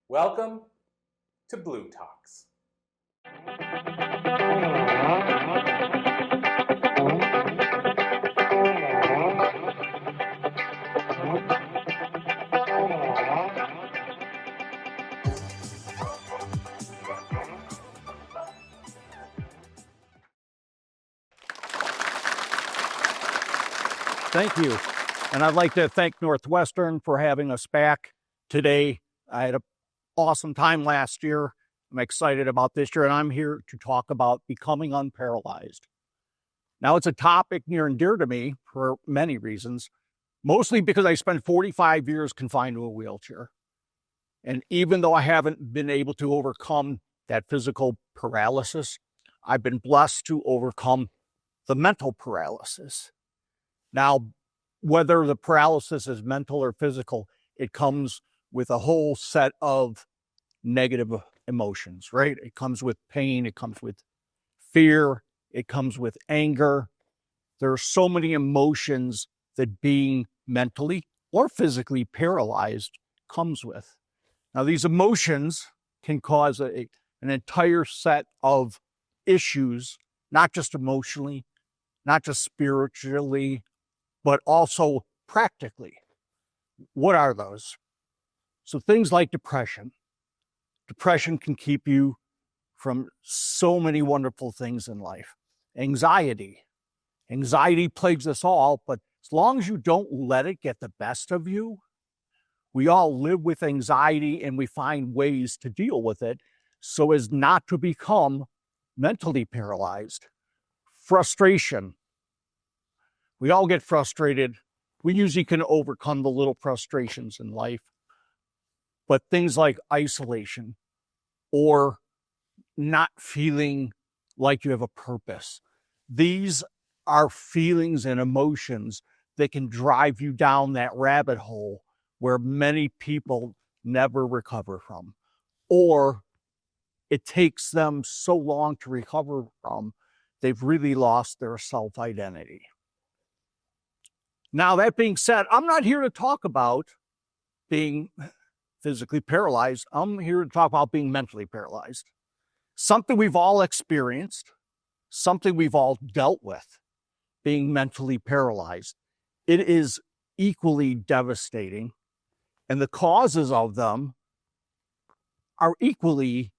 Welcome to Blue Talks. Thank you. And I'd like to thank Northwestern for having us back today. I had an awesome time last year. I'm excited about this year, and I'm here to talk about becoming unparalyzed. Now, it's a topic near and dear to me for many reasons, mostly because I spent 45 years confined to a wheelchair. And even though I haven't been able to overcome that physical paralysis, I've been blessed to overcome the mental paralysis. Now, whether the paralysis is mental or physical, it comes with a whole set of negative emotions, right? It comes with pain, it comes with fear, it comes with anger. There are so many emotions that being mentally or physically paralyzed comes with. Now, these emotions can cause an entire set of issues, not just emotionally, not just spiritually, but also practically. What are those? So things like depression. Depression can keep you from so many wonderful things in life. Anxiety. Anxiety plagues us all, but as long as you don't let it get the best of you, we all live with anxiety and we find ways to deal with it so as not to become mentally paralyzed. Frustration. We all get frustrated. We usually can overcome the little frustrations in life. But things like isolation or not feeling like you have a purpose, these are feelings and emotions that can drive you down that rabbit hole where many people never recover from, or it takes them so long to recover from, they've really lost their self-identity. Now, that being said, I'm not here to talk about being physically paralyzed. I'm here to talk about being mentally paralyzed. Something we've all experienced, something we've all dealt with, being mentally paralyzed. It is equally devastating, and the causes of them are equally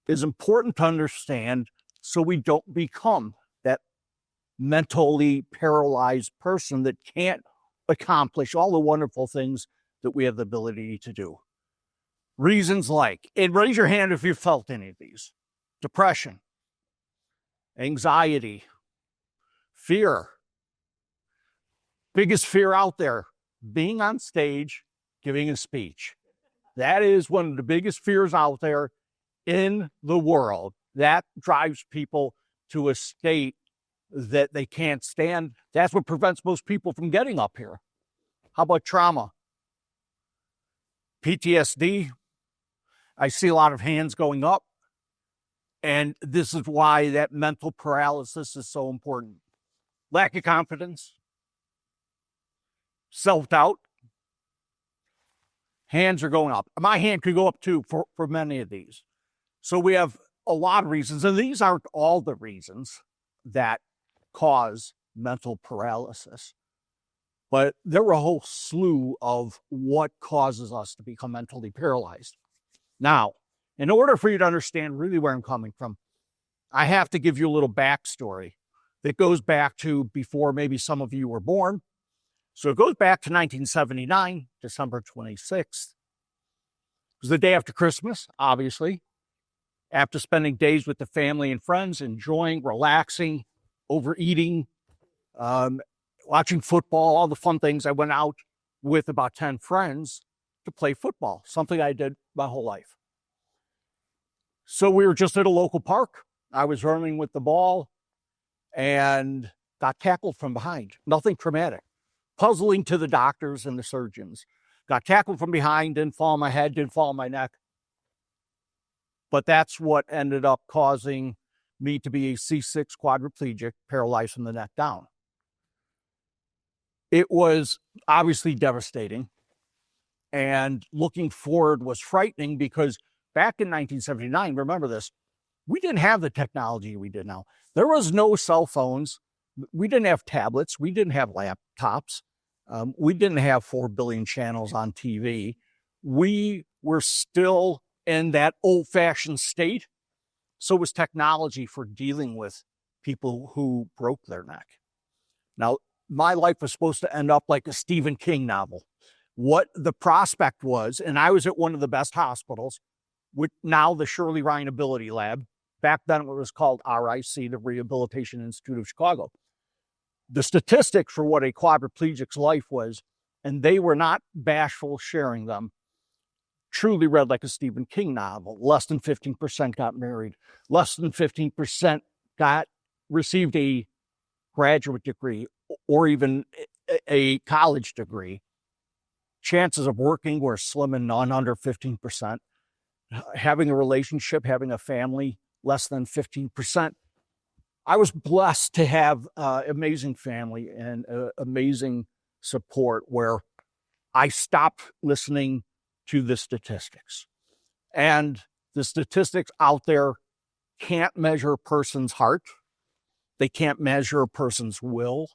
as important to understand so we don't become that mentally paralyzed person that can't accomplish all the wonderful things that we have the ability to do. Reasons like, and raise your hand if you've felt any of these: depression, anxiety, fear. Biggest fear out there, being on stage, giving a speech. That is one of the biggest fears out there in the world. That drives people to a state that they can't stand. That's what prevents most people from getting up here. How about trauma? PTSD. I see a lot of hands going up, and this is why that mental paralysis is so important. Lack of confidence, self-doubt. Hands are going up. My hand could go up too for many of these. So we have a lot of reasons, and these aren't all the reasons that cause mental paralysis. But there were a whole slew of what causes us to become mentally paralyzed. Now, in order for you to understand really where I'm coming from, I have to give you a little backstory that goes back to before maybe some of you were born. So it goes back to 1979, December 26th. It was the day after Christmas, obviously. After spending days with the family and friends, enjoying, relaxing, overeating, watching football, all the fun things, I went out with about 10 friends to play football, something I did my whole life. So we were just at a local park. I was running with the ball and got tackled from behind. Nothing traumatic. Puzzling to the doctors and the surgeons. Got tackled from behind, didn't fall on my head, didn't fall on my neck. But that's what ended up causing me to be a C6 quadriplegic, paralyzed from the neck down. It was obviously devastating. And looking forward was frightening because back in 1979, remember this, we didn't have the technology we did now. There was no cell phones. We didn't have tablets. We didn't have laptops. We didn't have 4 billion channels on TV. We were still in that old-fashioned state. So was technology for dealing with people who broke their neck. Now, my life was supposed to end up like a Stephen King novel. What the prospect was, and I was at one of the best hospitals, with now the Shirley Ryan Ability Lab. Back then it was called RIC, the Rehabilitation Institute of Chicago. The statistics for what a quadriplegic's life was, and they were not bashful sharing them, truly read like a Stephen King novel. Less than 15% got married. Less than 15% received a graduate degree or even a college degree. Chances of working were slim and none, under 15%. Having a relationship, having a family, less than 15%. I was blessed to have amazing family and amazing support where I stopped listening to the statistics. And the statistics out there can't measure a person's heart. They can't measure a person's will.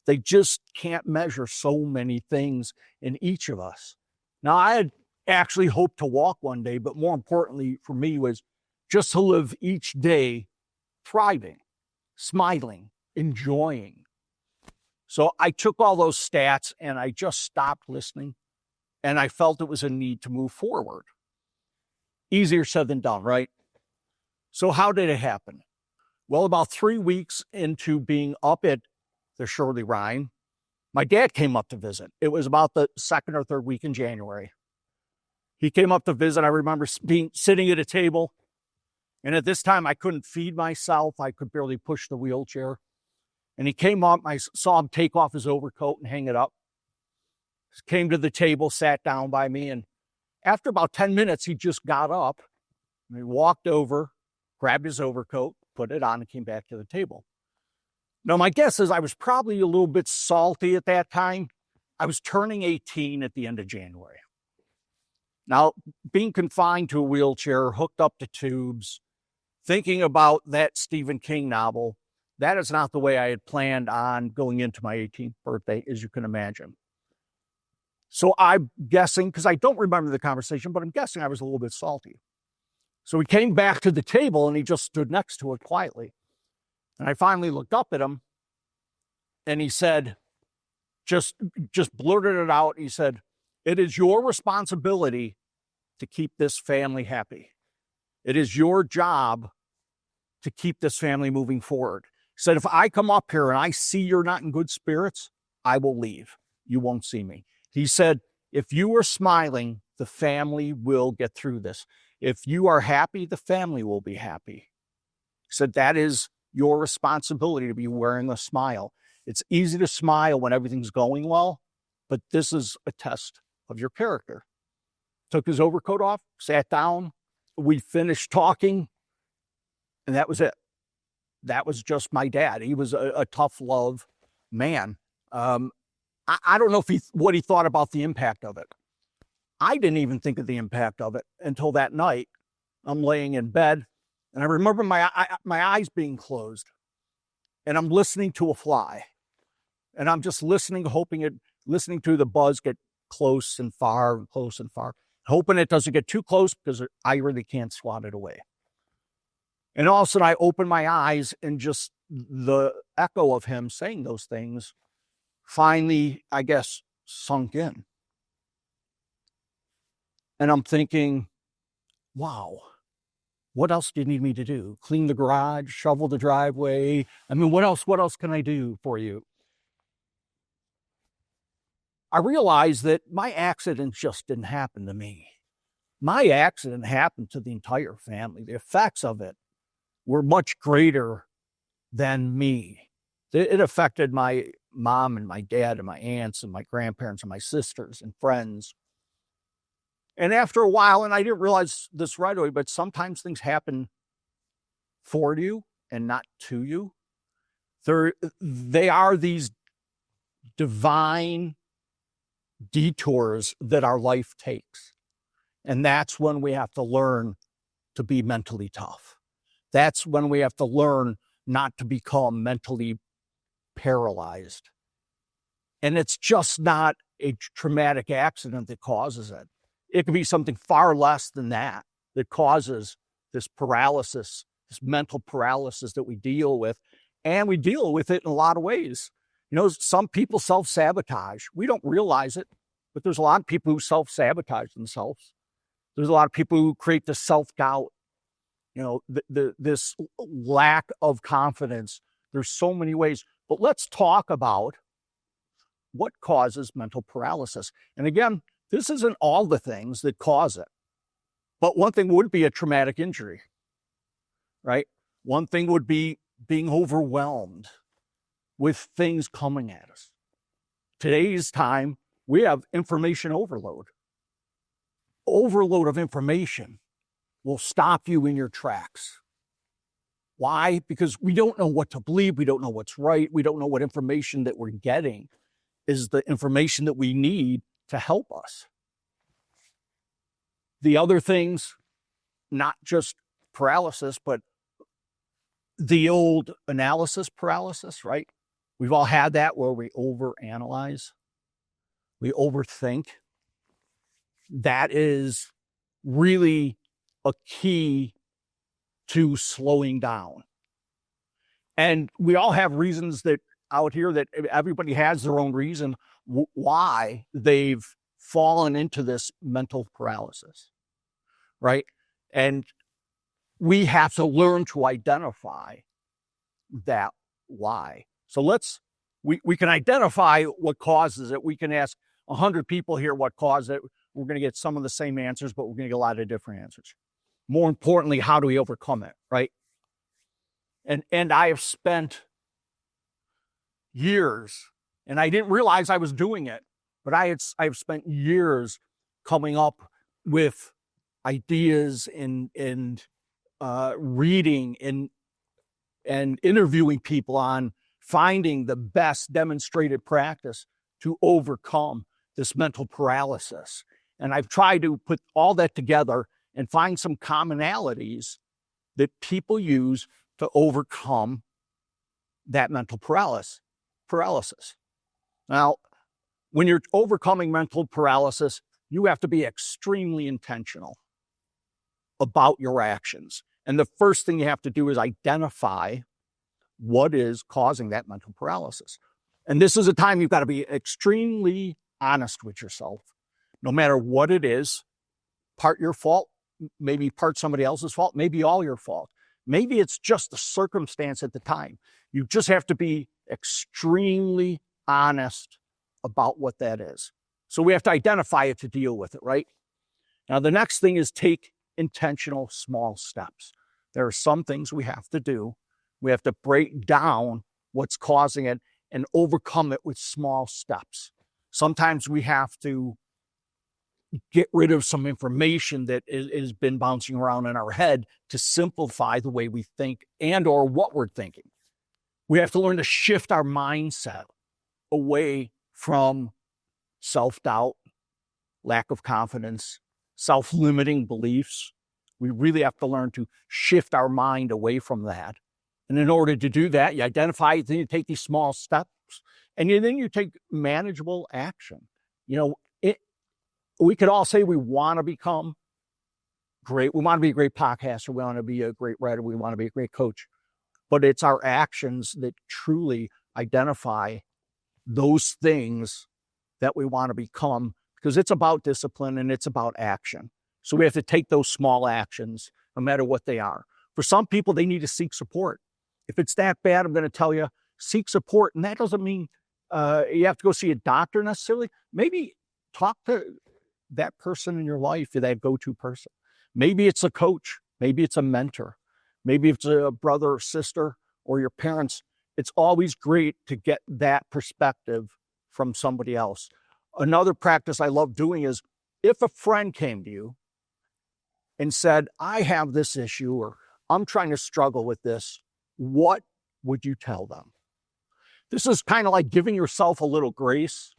They just can't measure so many things in each of us. Now, I had actually hoped to walk one day, but more importantly for me was just to live each day thriving, smiling, enjoying. So I took all those stats and I just stopped listening, and I felt it was a need to move forward. Easier said than done, right? So how did it happen? Well, about 3 weeks into being up at the Shirley Ryan, my dad came up to visit. It was about the second or third week in January. He came up to visit. I remember sitting at a table, and at this time I couldn't feed myself. I could barely push the wheelchair. And he came up, I saw him take off his overcoat and hang it up. Came to the table, sat down by me, and after about 10 minutes, he just got up and he walked over, grabbed his overcoat, put it on, and came back to the table. Now, my guess is I was probably a little bit salty at that time. I was turning 18 at the end of January. Now, being confined to a wheelchair, hooked up to tubes, thinking about that Stephen King novel, that is not the way I had planned on going into my 18th birthday, as you can imagine. So I'm guessing, because I don't remember the conversation, but I'm guessing I was a little bit salty. So he came back to the table and he just stood next to it quietly. And I finally looked up at him and he said, just blurted it out. He said, "It is your responsibility to keep this family happy. It is your job to keep this family moving forward." He said, "If I come up here and I see you're not in good spirits, I will leave. You won't see me." He said, "If you are smiling, the family will get through this. If you are happy, the family will be happy." He said, "That is your responsibility, to be wearing a smile. It's easy to smile when everything's going well, but this is a test of your character." Took his overcoat off, sat down. We finished talking, and that was it. That was just my dad. He was a tough love man. I don't know what he thought about the impact of it. I didn't even think of the impact of it until that night. I'm laying in bed, and I remember my eyes being closed, and I'm listening to a fly, and I'm just listening to the buzz get close and far, hoping it doesn't get too close because I really can't swat it away. And all of a sudden, I open my eyes, and just the echo of him saying those things finally, I guess, sunk in. And I'm thinking, wow, what else do you need me to do? Clean the garage, shovel the driveway? I mean, what else can I do for you? I realized that my accident just didn't happen to me. My accident happened to the entire family. The effects of it were much greater than me. It affected my mom and my dad and my aunts and my grandparents and my sisters and friends. And after a while, and I didn't realize this right away, but sometimes things happen for you and not to you. They are these divine detours that our life takes. And that's when we have to learn to be mentally tough. That's when we have to learn not to become mentally paralyzed. And it's just not a traumatic accident that causes it. It could be something far less than that causes this paralysis, this mental paralysis that we deal with. And we deal with it in a lot of ways. You know, some people self-sabotage. We don't realize it, but there's a lot of people who self-sabotage themselves. There's a lot of people who create this self-doubt, you know, this lack of confidence. There's so many ways. But let's talk about what causes mental paralysis. And again, this isn't all the things that cause it. But one thing would be a traumatic injury, right? One thing would be being overwhelmed with things coming at us. Today's time, we have information overload. Overload of information will stop you in your tracks. Why? Because we don't know what to believe. We don't know what's right. We don't know what information that we're getting is the information that we need to help us. The other things, not just paralysis, but the old analysis paralysis, right? We've all had that where we overanalyze, we overthink. That is really a key to slowing down. And we all have reasons that out here that everybody has their own reason why they've fallen into this mental paralysis, right? And we have to learn to identify that why. So we can identify what causes it. We can ask 100 people here what caused it. We're going to get some of the same answers, but we're going to get a lot of different answers. More importantly, how do we overcome it, right? And I have spent years, and I didn't realize I was doing it, but I've spent years coming up with ideas and reading and interviewing people on finding the best demonstrated practice to overcome this mental paralysis. And I've tried to put all that together and find some commonalities that people use to overcome that mental paralysis. Now, when you're overcoming mental paralysis, you have to be extremely intentional about your actions. And the first thing you have to do is identify what is causing that mental paralysis. And this is a time you've got to be extremely honest with yourself. No matter what it is, part your fault, maybe part somebody else's fault, maybe all your fault. Maybe it's just the circumstance at the time. You just have to be extremely honest about what that is. So we have to identify it to deal with it, right? Now, the next thing is take intentional small steps. There are some things we have to do. We have to break down what's causing it and overcome it with small steps. Sometimes we have to get rid of some information that has been bouncing around in our head to simplify the way we think and or what we're thinking. We have to learn to shift our mindset away from self-doubt, lack of confidence, self-limiting beliefs. We really have to learn to shift our mind away from that. And in order to do that, you identify, then you take these small steps, and then you take manageable action. You know, we could all say we want to become great. We want to be a great podcaster. We want to be a great writer. We want to be a great coach. But it's our actions that truly identify those things that we want to become, because it's about discipline and it's about action. So we have to take those small actions, no matter what they are. For some people, they need to seek support. If it's that bad, I'm going to tell you, seek support. And that doesn't mean you have to go see a doctor necessarily. Maybe talk to that person in your life, that go-to person. Maybe it's a coach. Maybe it's a mentor. Maybe it's a brother or sister or your parents. It's always great to get that perspective from somebody else. Another practice I love doing is if a friend came to you and said, I have this issue, or I'm trying to struggle with this, what would you tell them? This is kind of like giving yourself a little grace.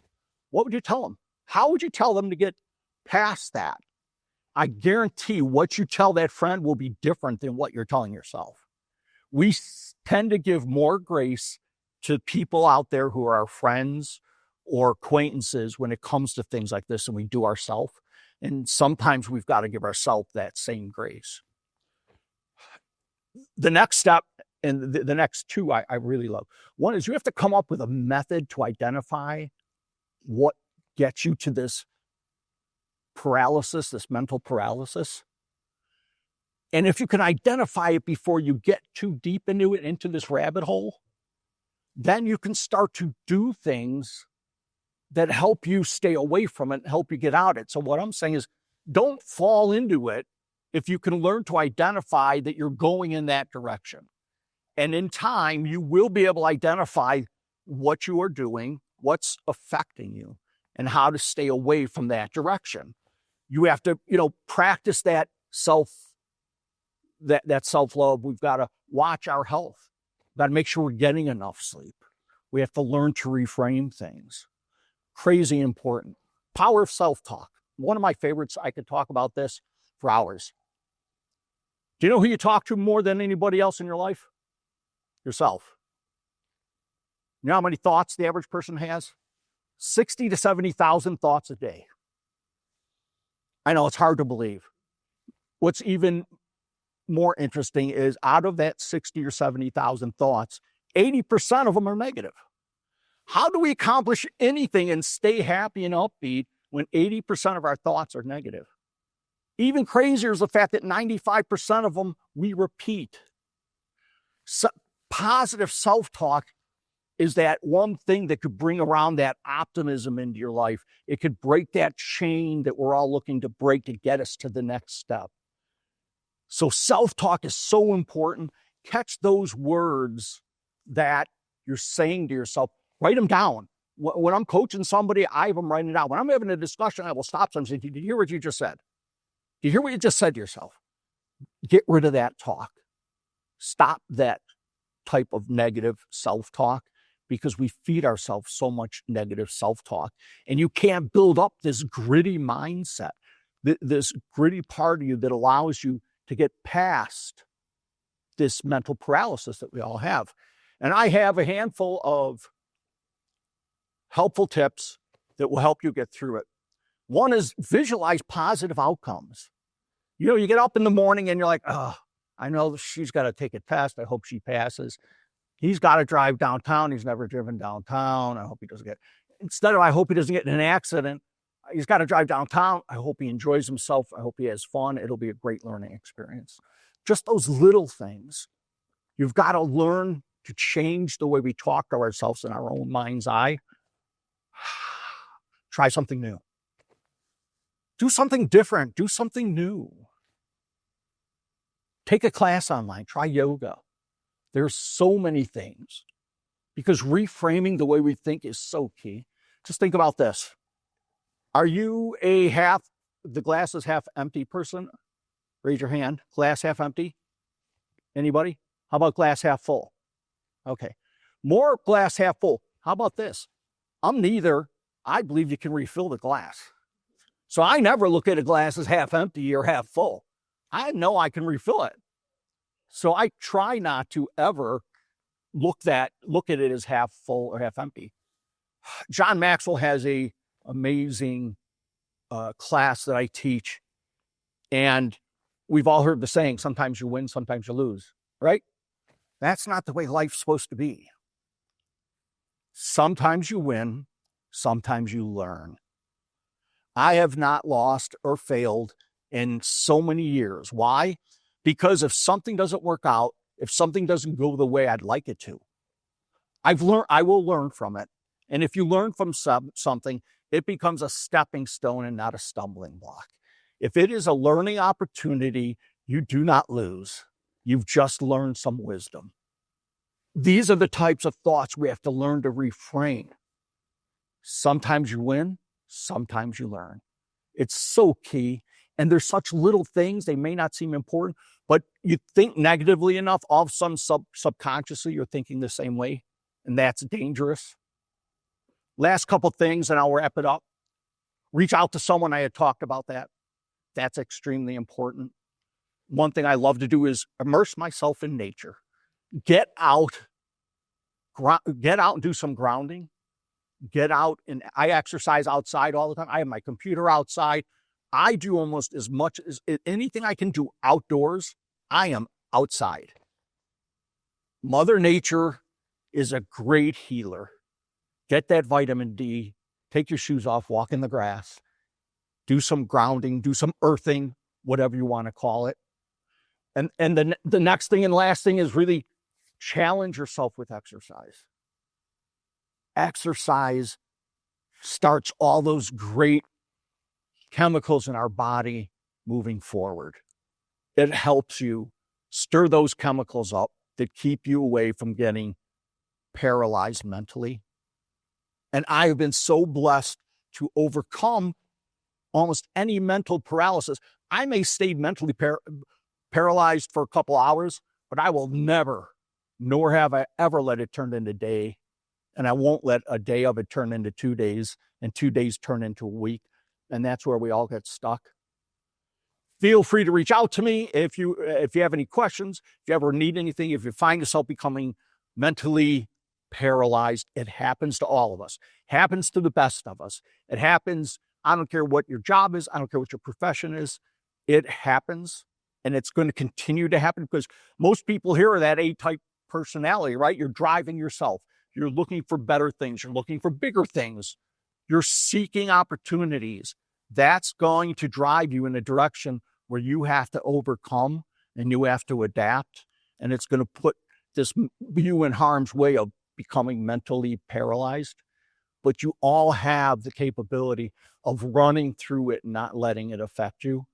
What would you tell them? How would you tell them to get past that? I guarantee what you tell that friend will be different than what you're telling yourself. We tend to give more grace to people out there who are our friends or acquaintances when it comes to things like this than we do ourselves. And sometimes we've got to give ourselves that same grace. The next step, and the next two I really love. One is you have to come up with a method to identify what gets you to this paralysis, this mental paralysis. And if you can identify it before you get too deep into it, into this rabbit hole, then you can start to do things that help you stay away from it, help you get out of it. So what I'm saying is don't fall into it if you can learn to identify that you're going in that direction. And in time, you will be able to identify what you are doing, what's affecting you, and how to stay away from that direction. You have to, practice that self-love. We've got to watch our health. We've got to make sure we're getting enough sleep. We have to learn to reframe things. Crazy important. Power of self-talk. One of my favorites, I could talk about this for hours. Do you know who you talk to more than anybody else in your life? Yourself. You know how many thoughts the average person has? 60 to 70,000 thoughts a day. I know it's hard to believe. What's even more interesting is out of that 60 or 70,000 thoughts, 80% of them are negative. How do we accomplish anything and stay happy and upbeat when 80% of our thoughts are negative? Even crazier is the fact that 95% of them we repeat. Positive self-talk is that one thing that could bring around that optimism into your life. It could break that chain that we're all looking to break to get us to the next step. So self-talk is so important. Catch those words that you're saying to yourself. Write them down. When I'm coaching somebody, I have them writing it down. When I'm having a discussion, I will stop them and say, did you hear what you just said? Do you hear what you just said to yourself? Get rid of that talk. Stop that type of negative self-talk because we feed ourselves so much negative self-talk. And you can't build up this gritty mindset, this gritty part of you that allows you to get past this mental paralysis that we all have. And I have a handful of helpful tips that will help you get through it. One is visualize positive outcomes. You get up in the morning and you're like, oh, I know she's got to take a test. I hope she passes. He's got to drive downtown. He's never driven downtown. I hope he doesn't I hope he doesn't get in an accident. He's got to drive downtown. I hope he enjoys himself. I hope he has fun. It'll be a great learning experience. Just those little things. You've got to learn to change the way we talk to ourselves in our own mind's eye. Try something new. Do something different. Do something new. Take a class online. Try yoga. There's so many things because reframing the way we think is so key. Just think about this. Are you the glass is half empty person? Raise your hand. Glass half empty? Anybody? How about glass half full? Okay. More glass half full. How about this? I'm neither. I believe you can refill the glass. So I never look at a glass as half empty or half full. I know I can refill it. So I try not to ever look at it as half full or half empty. John Maxwell has a amazing class that I teach. And we've all heard the saying, sometimes you win, sometimes you lose, right? That's not the way life's supposed to be. Sometimes you win, sometimes you learn. I have not lost or failed in so many years. Why? Because if something doesn't work out, if something doesn't go the way I'd like it to, I will learn from it. And if you learn from something, it becomes a stepping stone and not a stumbling block. If it is a learning opportunity, you do not lose. You've just learned some wisdom. These are the types of thoughts we have to learn to reframe. Sometimes you win, sometimes you learn. It's so key. And there's such little things, they may not seem important, but you think negatively enough, all of a sudden subconsciously you're thinking the same way, and that's dangerous. Last couple things, and I'll wrap it up. Reach out to someone. I had talked about that. That's extremely important. One thing I love to do is immerse myself in nature. Get out and do some grounding. Get out, and I exercise outside all the time. I have my computer outside. I do almost as much as anything I can do outdoors. I am outside. Mother Nature is a great healer. Get that vitamin D. Take your shoes off, walk in the grass. Do some grounding, do some earthing, whatever you want to call it. And the next thing and last thing is really challenge yourself with exercise. Exercise starts all those great chemicals in our body moving forward. It helps you stir those chemicals up that keep you away from getting paralyzed mentally. And I have been so blessed to overcome almost any mental paralysis. I may stay mentally paralyzed for a couple hours, but I will never, nor have I ever let it turn into day. And I won't let a day of it turn into 2 days and 2 days turn into a week. And that's where we all get stuck. Feel free to reach out to me if you have any questions, if you ever need anything, if you find yourself becoming mentally paralyzed. It happens to all of us. Happens to the best of us. It happens. I don't care what your job is. I don't care what your profession is. It happens, and it's going to continue to happen because most people here are that A-type personality, right? You're driving yourself. You're looking for better things. You're looking for bigger things. You're seeking opportunities. That's going to drive you in a direction where you have to overcome and you have to adapt. And it's going to put you in harm's way of becoming mentally paralyzed. But you all have the capability of running through it and not letting it affect you.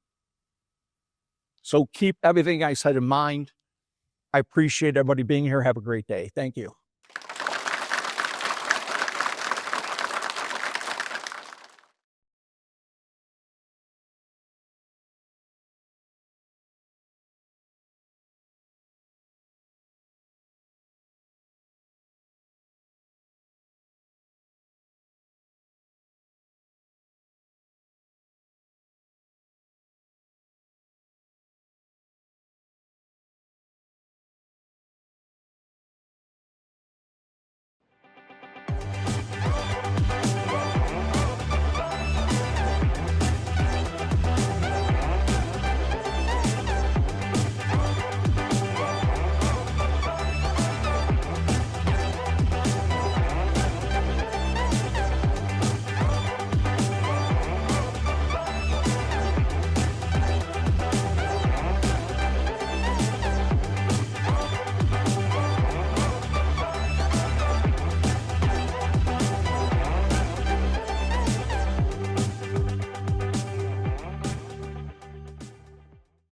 So keep everything I said in mind. I appreciate everybody being here. Have a great day. Thank you.